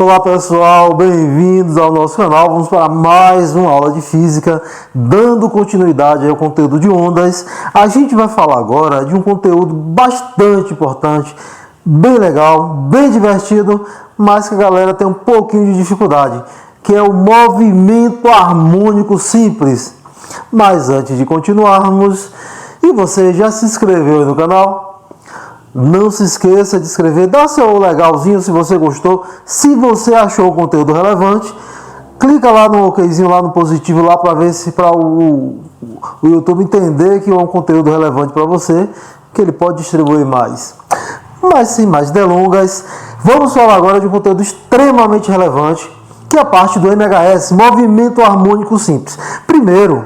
Olá pessoal, bem-vindos ao nosso canal. Vamos para mais uma aula de física, dando continuidade ao conteúdo de ondas. A gente vai falar agora de um conteúdo bastante importante, bem legal, bem divertido, mas que a galera tem um pouquinho de dificuldade, que é o movimento harmônico simples. Mas antes de continuarmos, e você já se inscreveu aí no canal? Não se esqueça de inscrever, dá seu legalzinho se você gostou, se você achou o conteúdo relevante, clica lá no okzinho, lá no positivo, lá para ver se para o YouTube entender que é um conteúdo relevante para você, que ele pode distribuir mais. Mas sem mais delongas, vamos falar agora de um conteúdo extremamente relevante, que é a parte do MHS, Movimento Harmônico Simples. Primeiro,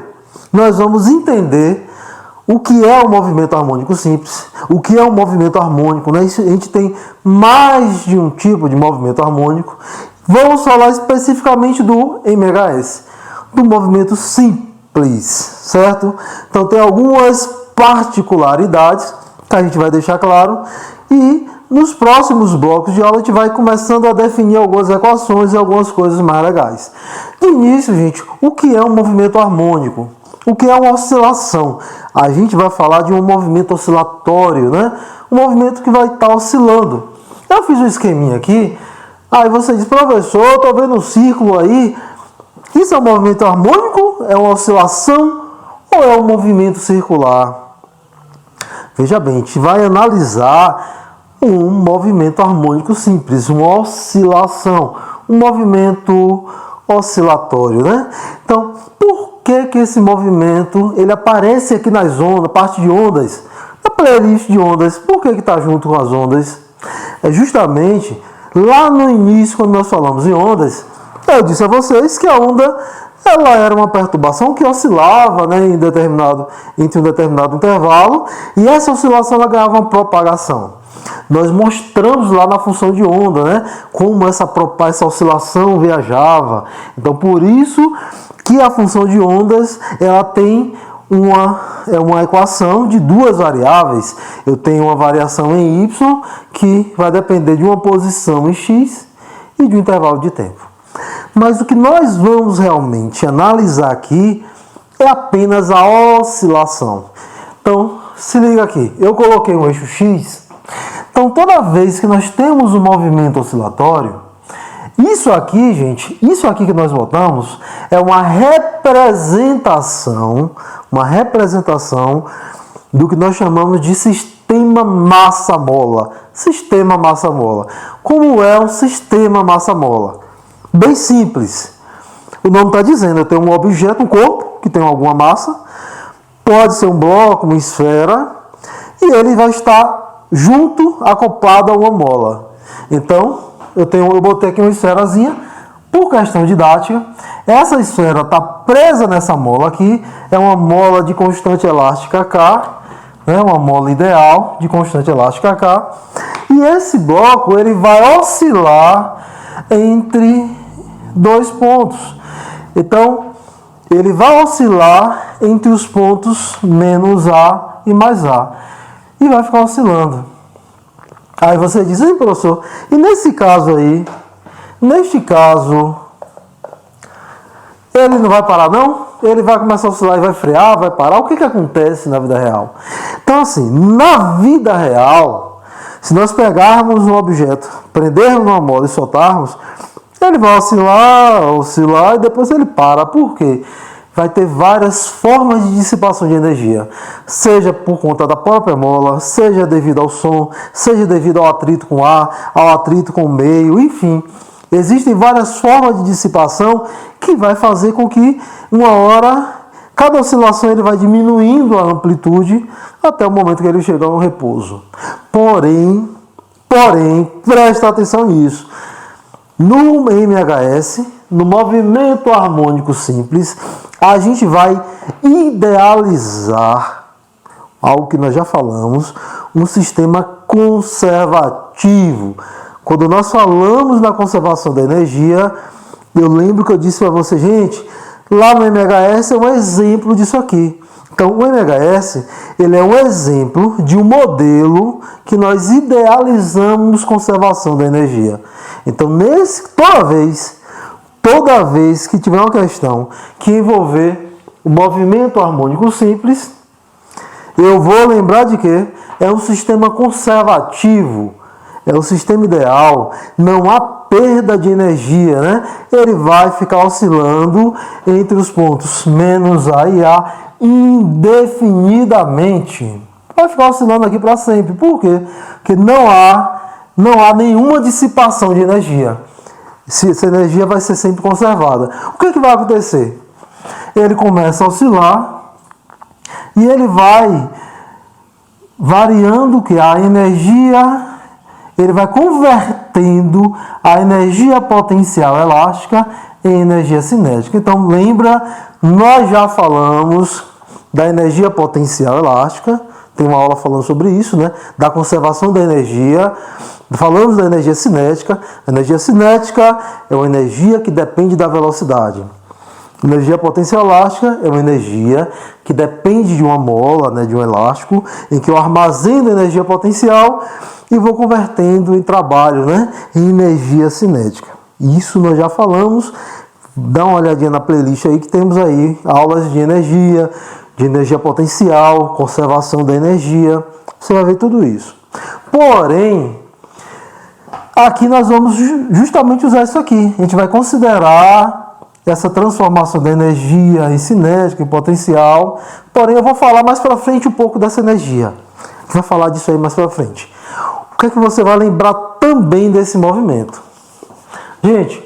nós vamos entender o que é o movimento harmônico simples, o que é um movimento harmônico, né? A gente tem mais de um tipo de movimento harmônico. Vamos falar especificamente do MHS, do movimento simples, certo? Então tem algumas particularidades que a gente vai deixar claro e nos próximos blocos de aula a gente vai começando a definir algumas equações e algumas coisas mais legais. De início, gente, o que é um movimento harmônico? O que é uma oscilação? A gente vai falar de um movimento oscilatório, né? Um movimento que vai estar oscilando. Eu fiz um esqueminha aqui, aí você diz, professor, eu estou vendo um círculo aí. Isso é um movimento harmônico? É uma oscilação? Ou é um movimento circular? Veja bem, a gente vai analisar um movimento harmônico simples, uma oscilação, um movimento oscilatório, né? Então, por que esse movimento ele aparece aqui nas ondas, parte de ondas, na playlist de ondas? Por que está junto com as ondas? É justamente lá no início, quando nós falamos em ondas, eu disse a vocês que a onda ela era uma perturbação que oscilava, né, entre um determinado intervalo, e essa oscilação ela ganhava uma propagação. Nós mostramos lá na função de onda, né, como essa oscilação viajava. Então, por isso que a função de ondas ela tem uma equação de duas variáveis. Eu tenho uma variação em y que vai depender de uma posição em x e de um intervalo de tempo. Mas o que nós vamos realmente analisar aqui é apenas a oscilação. Então, se liga aqui, eu coloquei um eixo x. Então, toda vez que nós temos um movimento oscilatório, isso aqui, gente, isso aqui que nós botamos é uma representação do que nós chamamos de sistema massa-mola. Sistema massa-mola. Como é um sistema massa-mola? Bem simples. O nome está dizendo, eu tenho um objeto, um corpo, que tem alguma massa, pode ser um bloco, uma esfera, e ele vai estar junto, acoplado a uma mola. Então, eu botei aqui uma esferazinha, por questão didática. Essa esfera está presa nessa mola aqui, é uma mola de constante elástica K, né, uma mola ideal de constante elástica K, e esse bloco ele vai oscilar entre dois pontos. Então, ele vai oscilar entre os pontos menos A e mais A, e vai ficar oscilando. Aí você diz, hein, professor, e nesse caso aí, ele não vai parar não? Ele vai começar a oscilar e vai frear, vai parar? O que acontece na vida real? Então assim, na vida real, se nós pegarmos um objeto, prendermos uma mola e soltarmos, ele vai oscilar e depois ele para. Por quê? Vai ter várias formas de dissipação de energia, seja por conta da própria mola, seja devido ao som, seja devido ao atrito com o ar, ao atrito com o meio, enfim. Existem várias formas de dissipação que vai fazer com que, uma hora, cada oscilação ele vai diminuindo a amplitude até o momento que ele chegar ao repouso. Porém, presta atenção nisso. No MHS, no movimento harmônico simples, a gente vai idealizar algo que nós já falamos, um sistema conservativo. Quando nós falamos na conservação da energia, eu lembro que eu disse para você, gente, lá no MHS é um exemplo disso aqui. Então, o MHS, ele é um exemplo de um modelo que nós idealizamos conservação da energia. Então, toda vez que tiver uma questão que envolver o movimento harmônico simples, eu vou lembrar de que é um sistema conservativo, é o sistema ideal, não há perda de energia, né? Ele vai ficar oscilando entre os pontos menos A e A indefinidamente. Vai ficar oscilando aqui para sempre. Por quê? Porque não há nenhuma dissipação de energia. Essa energia vai ser sempre conservada. O que vai acontecer? Ele começa a oscilar e ele vai variando que a energia, ele vai convertendo a energia potencial elástica em energia cinética. Então, lembra, nós já falamos da energia potencial elástica, tem uma aula falando sobre isso, né? Da conservação da energia. Falamos da energia cinética. A energia cinética é uma energia que depende da velocidade. Energia potencial elástica é uma energia que depende de uma mola, né, de um elástico, em que eu armazeno energia potencial e vou convertendo em trabalho, né, em energia cinética. Isso nós já falamos. Dá uma olhadinha na playlist aí que temos aí aulas de energia potencial, conservação da energia. Você vai ver tudo isso. Porém, aqui nós vamos justamente usar isso aqui. A gente vai considerar essa transformação da energia em cinética, em potencial. Porém, eu vou falar mais para frente um pouco dessa energia. A gente vai falar disso aí mais para frente. O que é que você vai lembrar também desse movimento? Gente,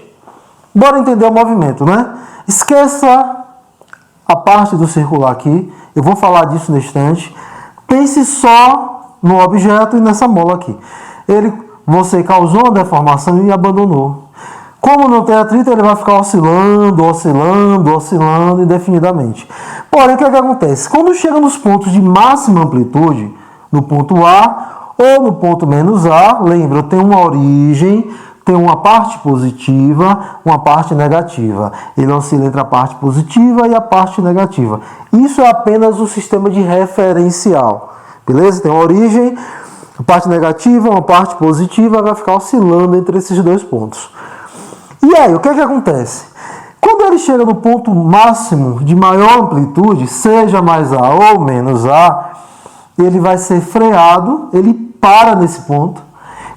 bora entender o movimento, né? Esqueça a parte do circular aqui. Eu vou falar disso no instante. Pense só no objeto e nessa mola aqui. Você causou uma deformação e abandonou. Como não tem atrito, ele vai ficar oscilando indefinidamente. Porém, o que acontece? Quando chega nos pontos de máxima amplitude, no ponto A ou no ponto menos A, lembra, tem uma origem, tem uma parte positiva, uma parte negativa. Ele oscila entre a parte positiva e a parte negativa. Isso é apenas o sistema de referencial. Beleza? Tem uma origem, a parte negativa, uma parte positiva, vai ficar oscilando entre esses dois pontos. E aí, o que acontece? Quando ele chega no ponto máximo de maior amplitude, seja mais A ou menos A, ele vai ser freado, ele para nesse ponto,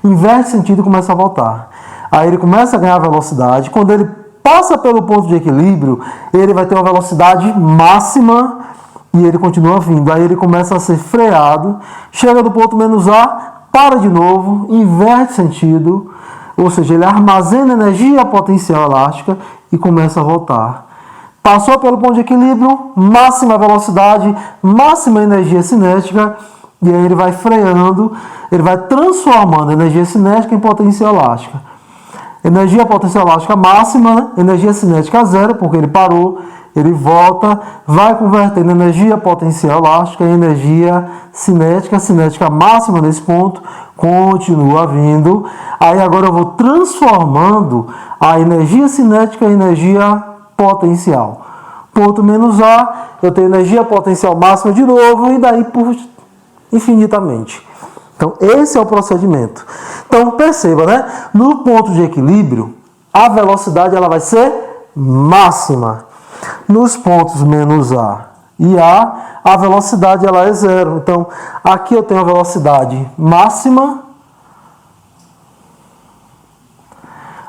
inverte sentido e começa a voltar. Aí ele começa a ganhar velocidade. Quando ele passa pelo ponto de equilíbrio, ele vai ter uma velocidade máxima e ele continua vindo. Aí ele começa a ser freado, chega do ponto menos A, para de novo, inverte sentido, ou seja, ele armazena energia potencial elástica e começa a voltar. Passou pelo ponto de equilíbrio, máxima velocidade, máxima energia cinética, e aí ele vai freando, ele vai transformando energia cinética em potencial elástica. Energia potencial elástica máxima, energia cinética zero, porque ele parou, ele volta, vai convertendo energia potencial elástica em energia cinética, cinética máxima nesse ponto, continua vindo. Aí agora eu vou transformando a energia cinética em energia potencial. Ponto menos A, eu tenho energia potencial máxima de novo e daí por infinitamente. Então esse é o procedimento. Então perceba, né? No ponto de equilíbrio, a velocidade ela vai ser máxima. Nos pontos menos A e a velocidade ela é zero. Então, aqui eu tenho a velocidade máxima.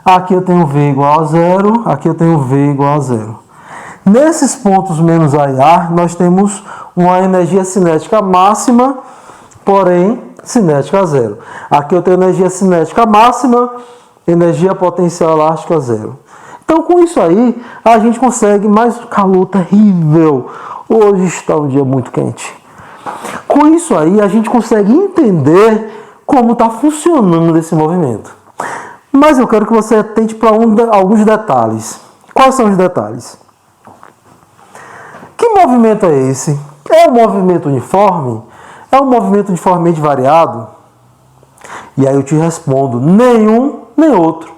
Aqui eu tenho V igual a zero. Aqui eu tenho V igual a zero. Nesses pontos menos A e A, nós temos uma energia cinética máxima, porém cinética zero. Aqui eu tenho energia cinética máxima, energia potencial elástica zero. Então, com isso aí, a gente consegue mais calor terrível. Hoje está um dia muito quente. Com isso aí, a gente consegue entender como está funcionando esse movimento. Mas eu quero que você atente para alguns detalhes. Quais são os detalhes? Que movimento é esse? É um movimento uniforme? É um movimento uniformemente variado? E aí eu te respondo, nenhum nem outro.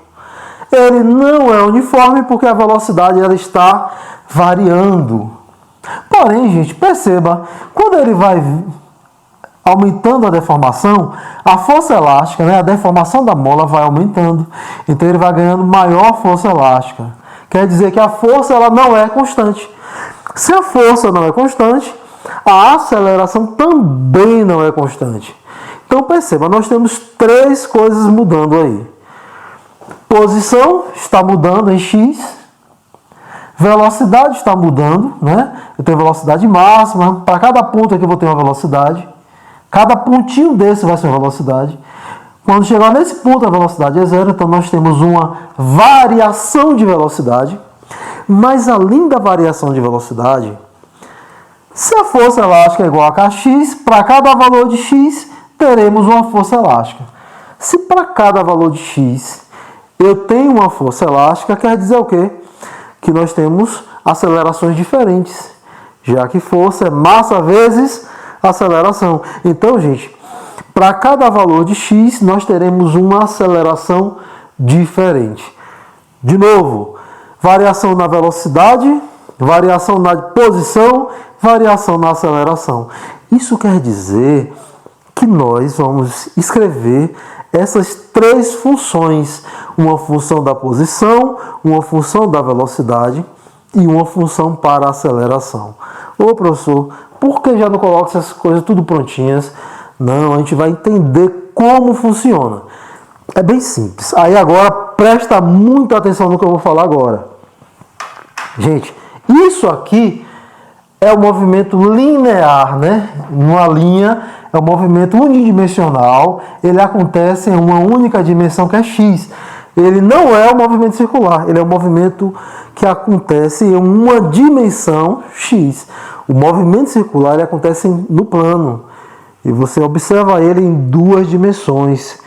Ele não é uniforme porque a velocidade ela está variando. Porém, gente, perceba, quando ele vai aumentando a deformação, a força elástica, né, a deformação da mola vai aumentando. Então ele vai ganhando maior força elástica. Quer dizer que a força ela não é constante. Se a força não é constante, a aceleração também não é constante. Então perceba, nós temos três coisas mudando aí. Posição está mudando em x. Velocidade está mudando, né? Eu tenho velocidade máxima. Para cada ponto aqui eu vou ter uma velocidade. Cada pontinho desse vai ser uma velocidade. Quando chegar nesse ponto a velocidade é zero, então nós temos uma variação de velocidade. Mas além da variação de velocidade, se a força elástica é igual a kx, para cada valor de x, teremos uma força elástica. Se para cada valor de x eu tenho uma força elástica, quer dizer o quê? Que nós temos acelerações diferentes, já que força é massa vezes aceleração. Então, gente, para cada valor de x, nós teremos uma aceleração diferente. De novo, variação na velocidade, variação na posição, variação na aceleração. Isso quer dizer que nós vamos escrever essas três funções. Uma função da posição, uma função da velocidade e uma função para a aceleração. Ô professor, por que já não coloca essas coisas tudo prontinhas? Não, a gente vai entender como funciona. É bem simples. Aí agora presta muita atenção no que eu vou falar agora. Gente, isso aqui é o movimento linear, né? Uma linha é um movimento unidimensional. Ele acontece em uma única dimensão que é x. Ele não é um movimento circular. Ele é um movimento que acontece em uma dimensão x. O movimento circular ele acontece no plano. E você observa ele em duas dimensões.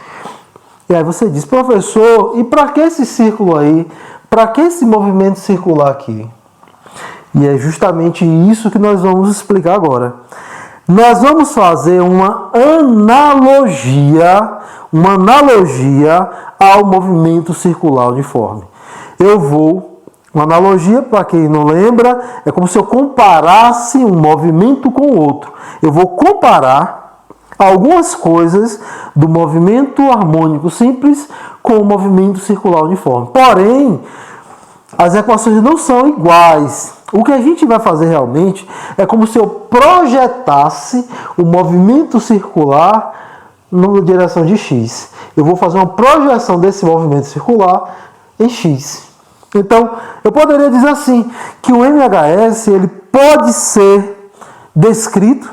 E aí você diz, professor, e para que esse círculo aí? Para que esse movimento circular aqui? E é justamente isso que nós vamos explicar agora. Nós vamos fazer uma analogia ao movimento circular uniforme. Uma analogia, para quem não lembra, é como se eu comparasse um movimento com o outro. Eu vou comparar algumas coisas do movimento harmônico simples com o movimento circular uniforme. Porém, as equações não são iguais. O que a gente vai fazer realmente é como se eu projetasse o movimento circular na direção de x. Eu vou fazer uma projeção desse movimento circular em x. Então, eu poderia dizer assim, que o MHS ele pode ser descrito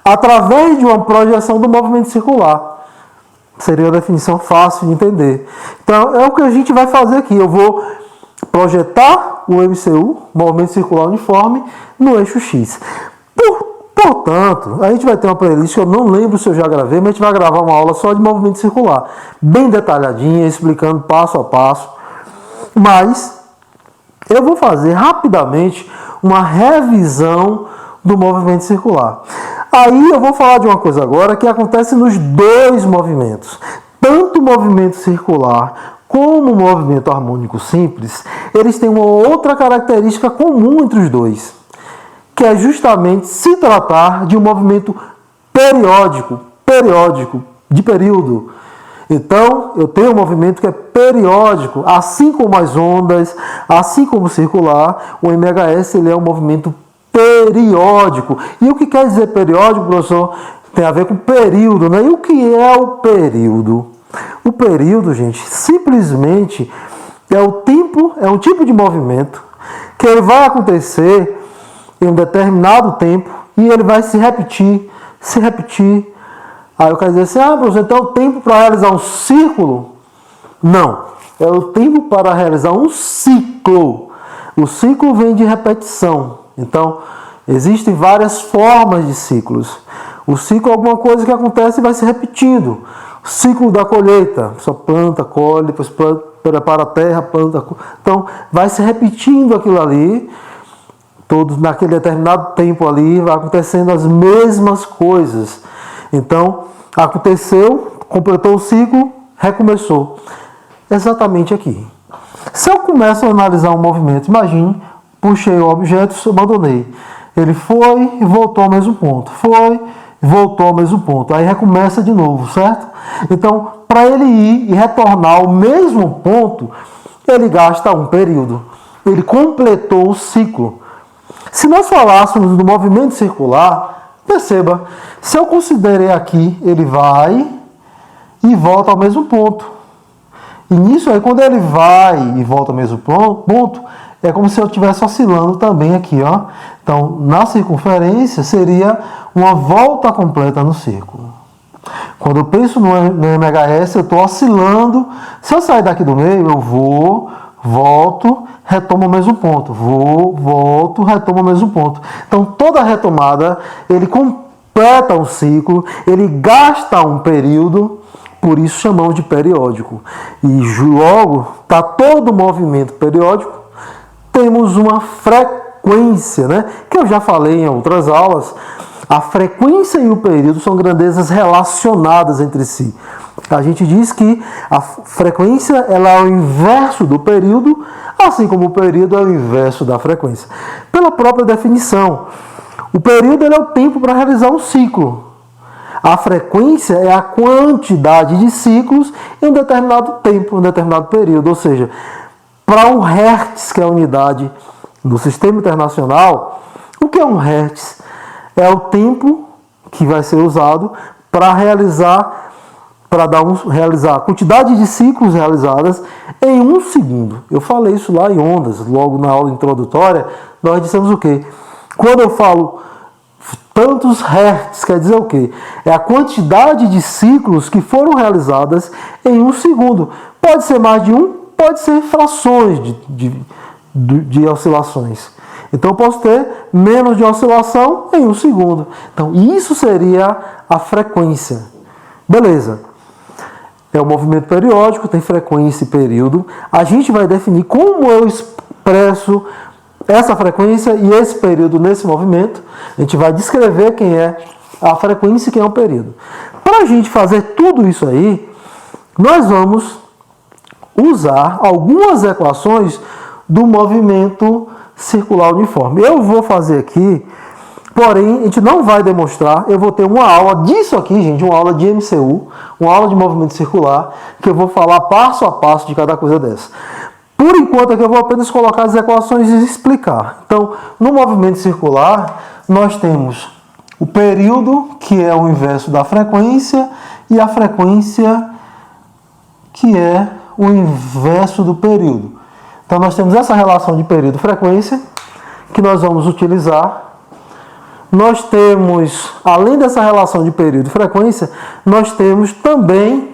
através de uma projeção do movimento circular. Seria uma definição fácil de entender. Então, é o que a gente vai fazer aqui. Eu vou projetar o MCU, movimento circular uniforme, no eixo X. Portanto, a gente vai ter uma playlist que eu não lembro se eu já gravei, mas a gente vai gravar uma aula só de movimento circular, bem detalhadinha, explicando passo a passo. Mas eu vou fazer rapidamente uma revisão do movimento circular. Aí eu vou falar de uma coisa agora que acontece nos dois movimentos. Tanto o movimento circular como o movimento harmônico simples, eles têm uma outra característica comum entre os dois, que é justamente se tratar de um movimento periódico, de período. Então, eu tenho um movimento que é periódico, assim como as ondas, assim como o circular, o MHS ele é um movimento periódico. E o que quer dizer periódico, professor? Tem a ver com período, né? E o que é o período? O período, gente, simplesmente é um tipo de movimento que ele vai acontecer em um determinado tempo e ele vai se repetir. Aí eu quero dizer assim, professor, então é o tempo para realizar um círculo? Não, é o tempo para realizar um ciclo. O ciclo vem de repetição. Então, existem várias formas de ciclos. O ciclo é alguma coisa que acontece e vai se repetindo. O ciclo da colheita, só planta, colhe, depois planta, prepara a terra, planta. Então, vai se repetindo aquilo ali. Todos naquele determinado tempo ali, vai acontecendo as mesmas coisas. Então, aconteceu, completou o ciclo, recomeçou. Exatamente aqui. Se eu começo a analisar um movimento, imagine, puxei o objeto, abandonei. Ele foi e voltou ao mesmo ponto. Foi e voltou ao mesmo ponto. Aí recomeça de novo, certo? Então, para ele ir e retornar ao mesmo ponto, ele gasta um período. Ele completou o ciclo. Se nós falássemos do movimento circular, perceba, se eu considerei aqui, ele vai e volta ao mesmo ponto. E nisso aí, quando ele vai e volta ao mesmo ponto, é como se eu estivesse oscilando também aqui, ó. Então, na circunferência, seria uma volta completa no círculo. Quando eu penso no MHS, eu estou oscilando. Se eu sair daqui do meio, eu vou, volto, retomo o mesmo ponto. Vou, volto, retomo o mesmo ponto. Então, toda retomada, ele completa um ciclo, ele gasta um período, por isso chamamos de periódico. E logo, está todo movimento periódico, temos uma frequência, né? Que eu já falei em outras aulas. A frequência e o período são grandezas relacionadas entre si. A gente diz que a frequência ela é o inverso do período, assim como o período é o inverso da frequência. Pela própria definição, o período ele é o tempo para realizar um ciclo. A frequência é a quantidade de ciclos em um determinado tempo, em um determinado período. Ou seja, para um Hertz, que é a unidade no sistema internacional, o que é um Hertz? É o tempo que vai ser usado para realizar a quantidade de ciclos realizadas em um segundo. Eu falei isso lá em ondas, logo na aula introdutória, nós dissemos o quê? Quando eu falo tantos hertz, quer dizer o quê? É a quantidade de ciclos que foram realizadas em um segundo. Pode ser mais de um, pode ser frações de oscilações. Então, eu posso ter menos de oscilação em um segundo. Então, isso seria a frequência. Beleza. É o movimento periódico, tem frequência e período. A gente vai definir como eu expresso essa frequência e esse período nesse movimento. A gente vai descrever quem é a frequência e quem é o período. Para a gente fazer tudo isso aí, nós vamos usar algumas equações do movimento circular uniforme. Eu vou fazer aqui, porém, a gente não vai demonstrar. Eu vou ter uma aula disso aqui, gente, uma aula de MCU, uma aula de movimento circular, que eu vou falar passo a passo de cada coisa dessa. Por enquanto, aqui eu vou apenas colocar as equações e explicar. Então, no movimento circular, nós temos o período, que é o inverso da frequência, e a frequência, que é o inverso do período. Então, nós temos essa relação de período e frequência, que nós vamos utilizar. Nós temos, além dessa relação de período e frequência, nós temos também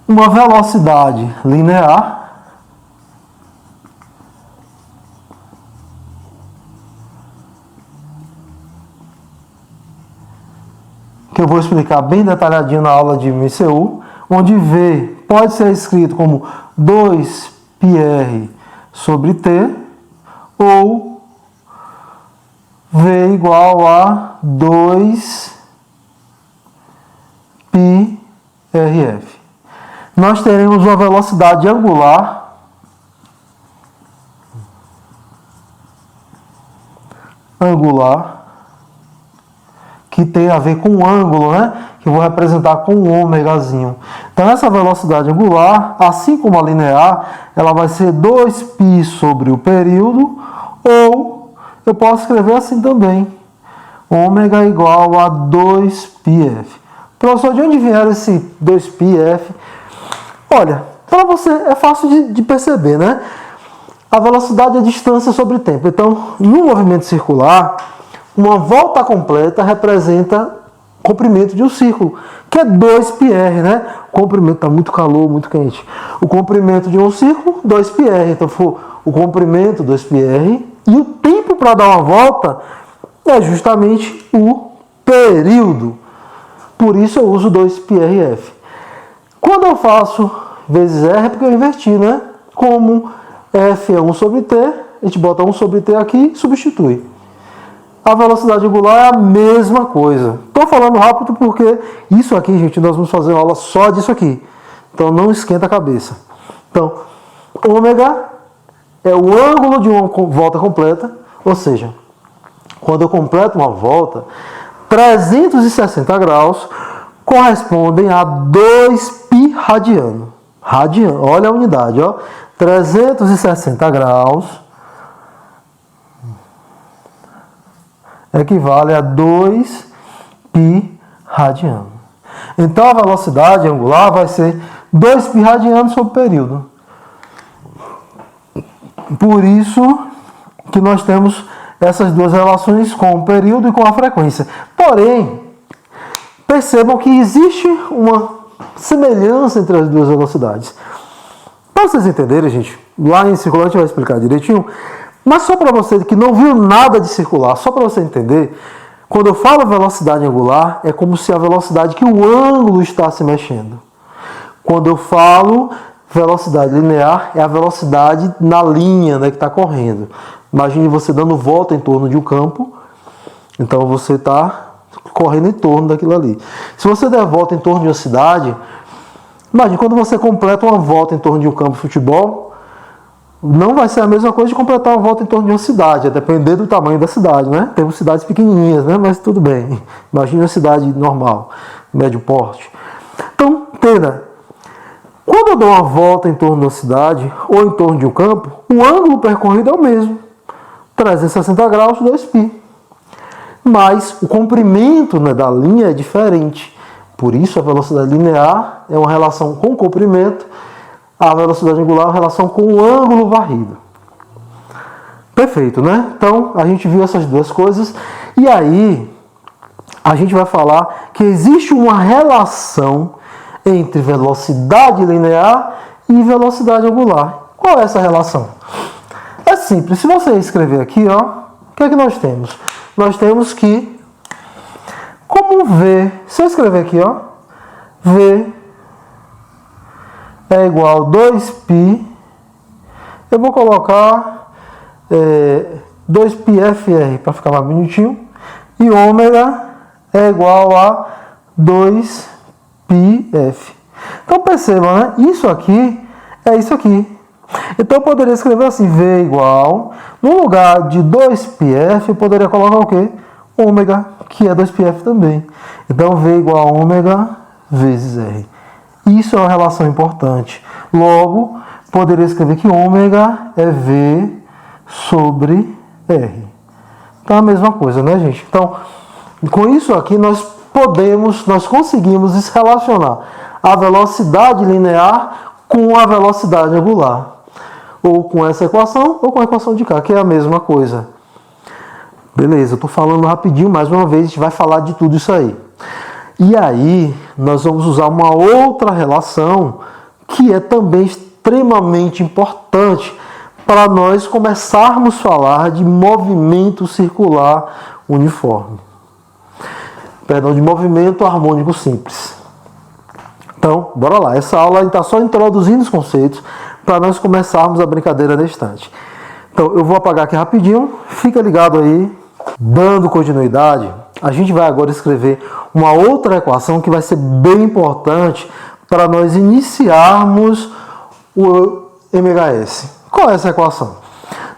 uma velocidade linear, que eu vou explicar bem detalhadinho na aula de MCU, onde V pode ser escrito como 2πr sobre T, ou V igual a 2πrf. Nós teremos uma velocidade angular que tem a ver com o ângulo, né? Que eu vou representar com um ômegazinho. Então, essa velocidade angular, assim como a linear, ela vai ser 2π sobre o período, ou eu posso escrever assim também, ômega igual a 2πf. Professor, de onde vieram esse 2πf? Olha, para você é fácil de perceber, né? A velocidade é a distância sobre o tempo. Então, no movimento circular, uma volta completa representa o comprimento de um círculo, que é 2πr, né? O comprimento está muito calor, muito quente. O comprimento de um círculo, 2πr. Então, for o comprimento, 2πr, e o tempo para dar uma volta é justamente o período. Por isso eu uso 2πrf. Quando eu faço vezes R, é porque eu inverti, né? Como F é 1 sobre T, a gente bota 1 sobre T aqui e substitui. A velocidade angular é a mesma coisa. Estou falando rápido porque isso aqui, gente, nós vamos fazer uma aula só disso aqui. Então não esquenta a cabeça. Então, ômega é o ângulo de uma volta completa, ou seja, quando eu completo uma volta, 360 graus correspondem a 2π radiano. Olha a unidade, ó. 360 graus equivale a 2π radiano. Então a velocidade angular vai ser 2π radiano sobre o período. Por isso que nós temos essas duas relações com o período e com a frequência. Porém, percebam que existe uma semelhança entre as duas velocidades. Para vocês entenderem, gente, lá em circular a gente vai explicar direitinho, mas só para você que não viu nada de circular, só para você entender, quando eu falo velocidade angular, é como se a velocidade que o ângulo está se mexendo. Quando eu falo velocidade linear, é a velocidade na linha, né, que está correndo. Imagine você dando volta em torno de um campo, então você está correndo em torno daquilo ali. Se você der volta em torno de uma cidade, imagine quando você completa uma volta em torno de um campo de futebol, não vai ser a mesma coisa de completar uma volta em torno de uma cidade, a depender do tamanho da cidade, né? Temos cidades pequenininhas, né? Mas tudo bem. Imagine uma cidade normal, médio porte. Então, entenda, quando eu dou uma volta em torno da cidade ou em torno de um campo, o ângulo percorrido é o mesmo, 360 graus, 2π. Mas o comprimento, né, da linha é diferente. Por isso a velocidade linear é uma relação com o comprimento, a velocidade angular é uma relação com o ângulo varrido. Perfeito, né? Então a gente viu essas duas coisas e aí a gente vai falar que existe uma relação entre velocidade linear e velocidade angular. Qual é essa relação? É simples. Se você escrever aqui, ó, o que é que nós temos? Nós temos que, como V, se eu escrever aqui, ó, V é igual a 2π, eu vou colocar 2πfr para ficar mais bonitinho, e ômega é igual a 2πf. Então percebam, né? Isso aqui é isso aqui. Então eu poderia escrever assim, V igual, no lugar de 2πf, eu poderia colocar o quê? Ômega, que é 2πf também. Então V igual a ômega vezes R. Isso é uma relação importante. Logo, poderia escrever que ômega é V sobre R. Então é a mesma coisa, né, gente? Então, com isso aqui, nós conseguimos relacionar a velocidade linear com a velocidade angular. Ou com essa equação, ou com a equação de cá, que é a mesma coisa. Beleza, eu estou falando rapidinho, mais uma vez, a gente vai falar de tudo isso aí. E aí, nós vamos usar uma outra relação que é também extremamente importante para nós começarmos a falar de movimento circular uniforme. Perdão, de movimento harmônico simples. Então, bora lá. Essa aula está só introduzindo os conceitos para nós começarmos a brincadeira na instante. Então, eu vou apagar aqui rapidinho. Fica ligado aí. Dando continuidade, a gente vai agora escrever uma outra equação que vai ser bem importante para nós iniciarmos o MHS. Qual é essa equação?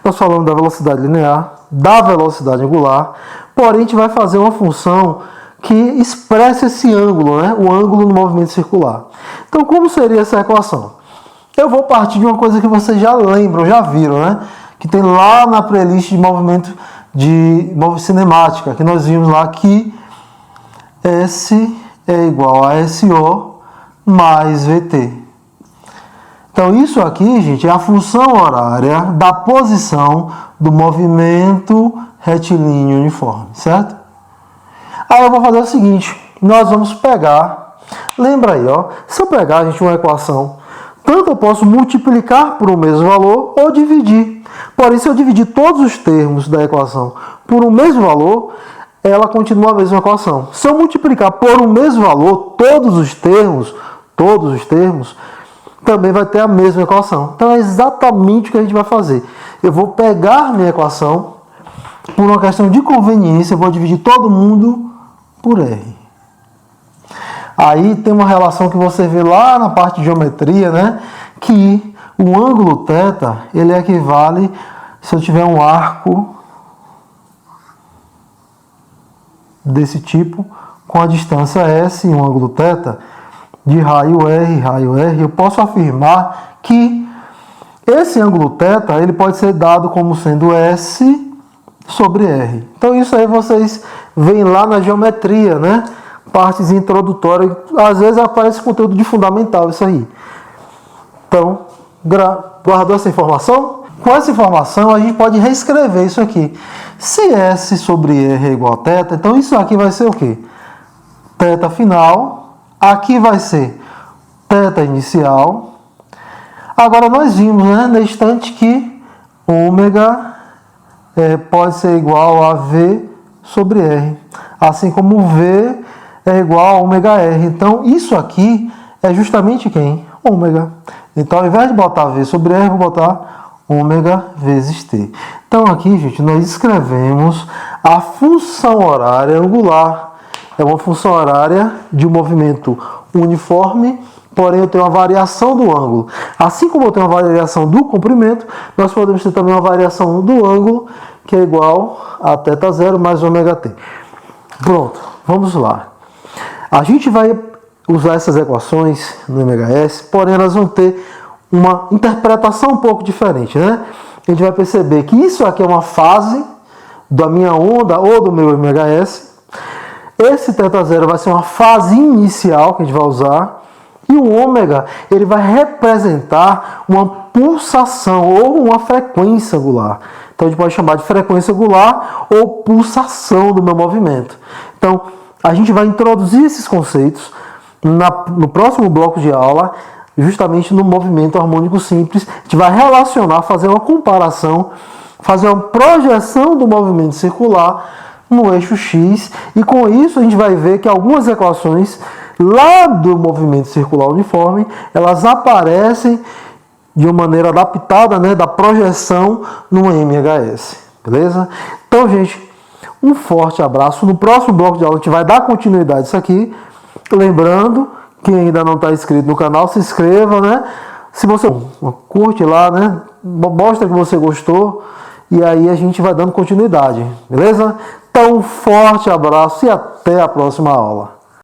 Nós falamos da velocidade linear, da velocidade angular, porém a gente vai fazer uma função que expressa esse ângulo, né? O ângulo no movimento circular. Então, como seria essa equação? Eu vou partir de uma coisa que vocês já lembram, já viram, né? Que tem lá na playlist de movimento de cinemática, que nós vimos lá que S é igual a SO mais VT. Então, isso aqui, gente, é a função horária da posição do movimento retilíneo uniforme, certo? Aí eu vou fazer o seguinte, nós vamos pegar, lembra aí, ó, se eu pegar, gente, uma equação, tanto eu posso multiplicar por um mesmo valor ou dividir. Porém, se eu dividir todos os termos da equação por um mesmo valor, ela continua a mesma equação. Se eu multiplicar por um mesmo valor todos os termos, também vai ter a mesma equação. Então é exatamente o que a gente vai fazer. Eu vou pegar minha equação, por uma questão de conveniência, eu vou dividir todo mundo por R. Aí tem uma relação que você vê lá na parte de geometria, né? Que o ângulo θ, ele equivale, se eu tiver um arco desse tipo, com a distância S e um ângulo θ, de raio R, eu posso afirmar que esse ângulo θ ele pode ser dado como sendo S sobre R. Então isso aí vocês veem lá na geometria, né? Partes introdutórias, às vezes aparece conteúdo de fundamental isso aí. Então, guardou essa informação? Com essa informação a gente pode reescrever isso aqui. Se S sobre R é igual a θ, então isso aqui vai ser o quê? Θ final, aqui vai ser θ inicial. Agora nós vimos, né, na instante que ômega pode ser igual a V sobre R, assim como V é igual a ômega R. Então isso aqui é justamente quem? Ômega. Então ao invés de botar V sobre R, eu vou botar ômega vezes T. Então aqui, gente, nós escrevemos a função horária angular. É uma função horária de um movimento uniforme, porém eu tenho uma variação do ângulo. Assim como eu tenho uma variação do comprimento, nós podemos ter também uma variação do ângulo, que é igual a θ0 mais ômega t. Pronto, vamos lá. A gente vai usar essas equações no MHS, porém elas vão ter uma interpretação um pouco diferente, né? A gente vai perceber que isso aqui é uma fase da minha onda ou do meu MHS. Esse θ0 vai ser uma fase inicial que a gente vai usar. E o ômega, ele vai representar uma pulsação ou uma frequência angular. Então a gente pode chamar de frequência angular ou pulsação do meu movimento. Então a gente vai introduzir esses conceitos no próximo bloco de aula, justamente no movimento harmônico simples. A gente vai relacionar, fazer uma comparação, fazer uma projeção do movimento circular no eixo X, e com isso a gente vai ver que algumas equações lá do movimento circular uniforme, elas aparecem de uma maneira adaptada, né, da projeção no MHS, beleza? Então, gente, um forte abraço. No próximo bloco de aula a gente vai dar continuidade a isso aqui. Lembrando, quem ainda não está inscrito no canal, se inscreva, né? Se você curte lá, né, mostra que você gostou, e aí a gente vai dando continuidade, beleza? Então, um forte abraço e até a próxima aula.